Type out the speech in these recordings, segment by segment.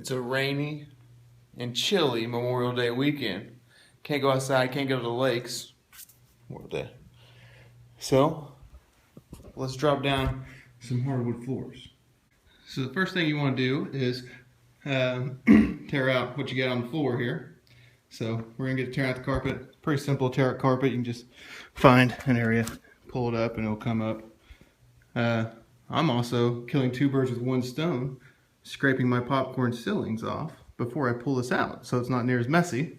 It's a rainy and chilly Memorial Day weekend. Can't go outside, can't go to the lakes. Memorial Day. So, let's drop down some hardwood floors. So the first thing you want to do is tear out what you got on the floor here. So we're going to tear out the carpet. Pretty simple, tear out carpet. You can just find an area, pull it up, and it'll come up. I'm also killing two birds with one stone, scraping my popcorn ceilings off before I pull this out, so it's not near as messy.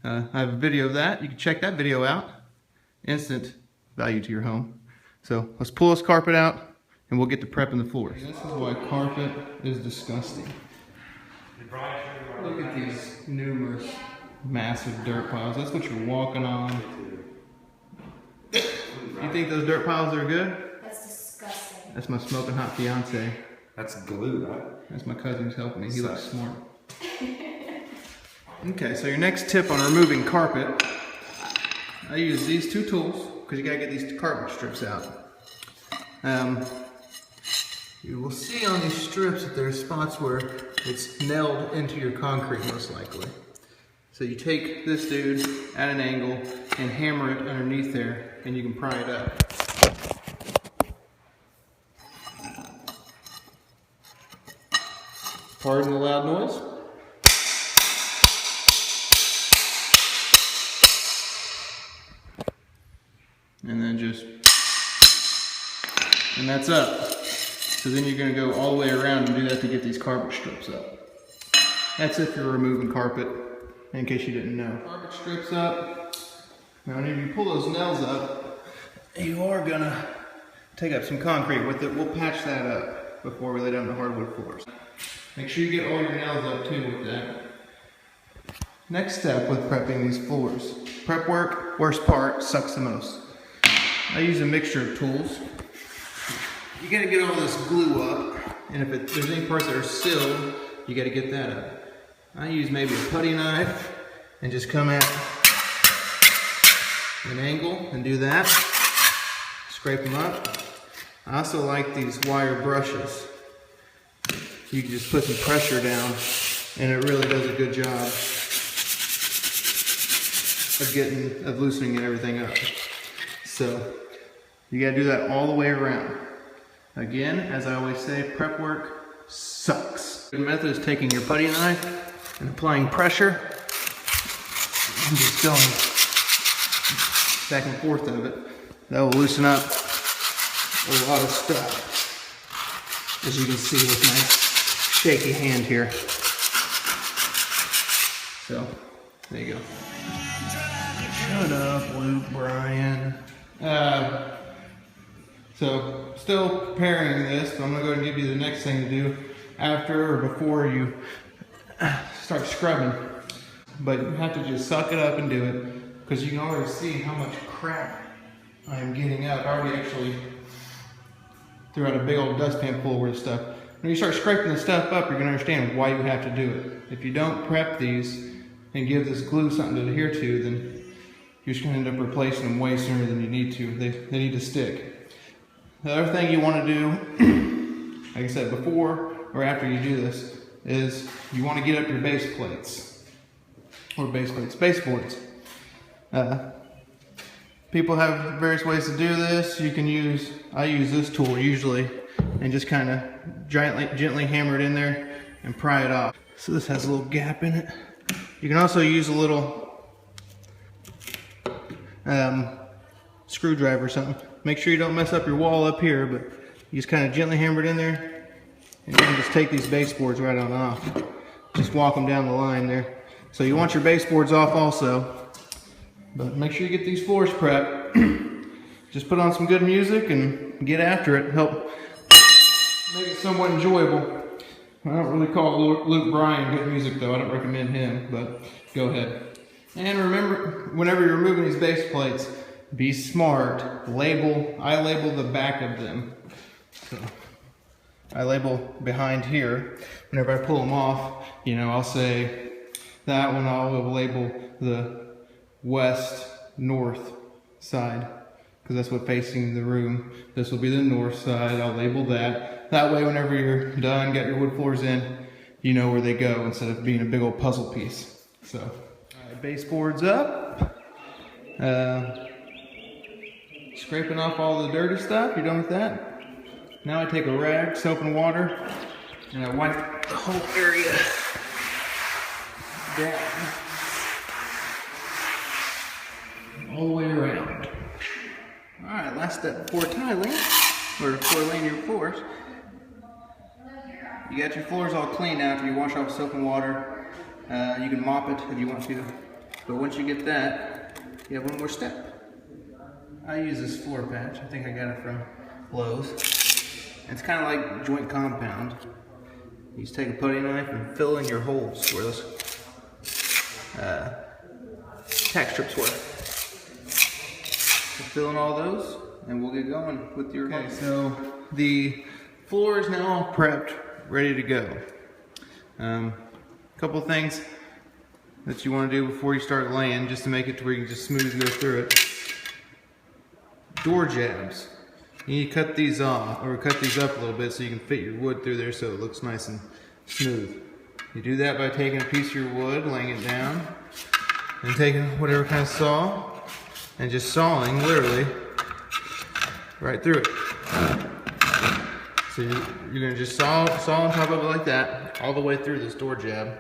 I have a video of that. You can check that video out. Instant value to your home. So let's pull this carpet out and we'll get to prepping the floors. This is why carpet is disgusting. Look at these numerous massive dirt piles. That's what you're walking on. You think those dirt piles are good? That's disgusting. That's my smoking hot fiance. That's glue, right? That's my cousin who's helping me. He looks smart. Okay, so your next tip on removing carpet, I use these two tools because you gotta get these carpet strips out. You will see on these strips that there are spots where it's nailed into your concrete, most likely. So you take this dude at an angle and hammer it underneath there, and you can pry it up. Pardon the loud noise. And then and that's up. So then you're going to go all the way around and do that to get these carpet strips up. That's if you're removing carpet, in case you didn't know. Carpet strips up. Now whenever you pull those nails up, you are going to take up some concrete with it. We'll patch that up before we lay down the hardwood floors. Make sure you get all your nails up too with that. Next step with prepping these floors. Prep work, worst part, sucks the most. I use a mixture of tools. You gotta get all this glue up, and if there's any parts that are sealed, you gotta get that up. I use maybe a putty knife and just come at an angle and do that. Scrape them up. I also like these wire brushes. You can just put some pressure down, and it really does a good job of loosening everything up. So you gotta do that all the way around. Again, as I always say, prep work sucks. The method is taking your putty knife and applying pressure and just going back and forth of it. That will loosen up a lot of stuff, as you can see with my shaky hand here. So, there you go. Shut up, Luke Bryan. So, still preparing this, so I'm going to go ahead and give you the next thing to do after or before you start scrubbing. But you have to just suck it up and do it, because you can already see how much crap I am getting up. I already actually threw out a big old dustpan full worth of stuff. When you start scraping the stuff up, you're going to understand why you have to do it. If you don't prep these and give this glue something to adhere to, then you're just going to end up replacing them way sooner than you need to. They need to stick. The other thing you want to do, like I said, before or after you do this, is you want to get up your base plates. Or baseboards. People have various ways to do this. I use this tool usually, and just kind of gently hammer it in there and pry it off. So this has a little gap in it. You can also use a little screwdriver or something. Make sure you don't mess up your wall up here, but you just kind of gently hammer it in there, and then just take these baseboards right on off. Just walk them down the line there. So you want your baseboards off also, but make sure you get these floors prepped. Just put on some good music and get after it. Help make it somewhat enjoyable. I don't really call Luke Bryan good music though. I don't recommend him, but go ahead. And remember, whenever you're removing these base plates, be smart. I label the back of them. So I label behind here. Whenever I pull them off, I'll say that one. I'll label the west north side, because that's what facing the room. This will be the north side. I'll label that. That way, whenever you're done, got your wood floors in, you know where they go instead of being a big old puzzle piece. So, alright, baseboards up. Scraping off all the dirty stuff. You're done with that? Now I take a rag, soap and water, and I wipe the whole area down. All the way around. Alright, last step before tiling, or before laying your floors. You got your floors all clean now after you wash off soap and water. You can mop it if you want to. But once you get that, you have one more step. I use this floor patch. I think I got it from Lowe's. It's kind of like joint compound. You just take a putty knife and fill in your holes where those tack strips were. So fill in all those, and we'll get going with your. Okay, so the floor is now all prepped, ready to go. Couple things that you want to do before you start laying, just to make it to where you can just smooth go through it. Door jabs. You need to cut these off, or cut these up a little bit so you can fit your wood through there so it looks nice and smooth. You do that by taking a piece of your wood, laying it down, and taking whatever kind of saw, and just sawing, literally, right through it. So you're going to just saw on top of it like that, all the way through this door jab.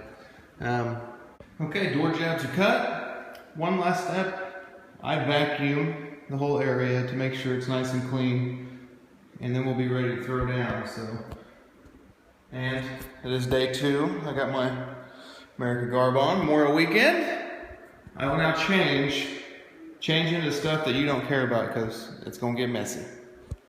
Okay, door jabs are cut. One last step, I vacuum the whole area to make sure it's nice and clean, and then we'll be ready to throw down. So, and it is day 2. I got my American garb on, Memorial weekend. I will now change into stuff that you don't care about because it's gonna get messy.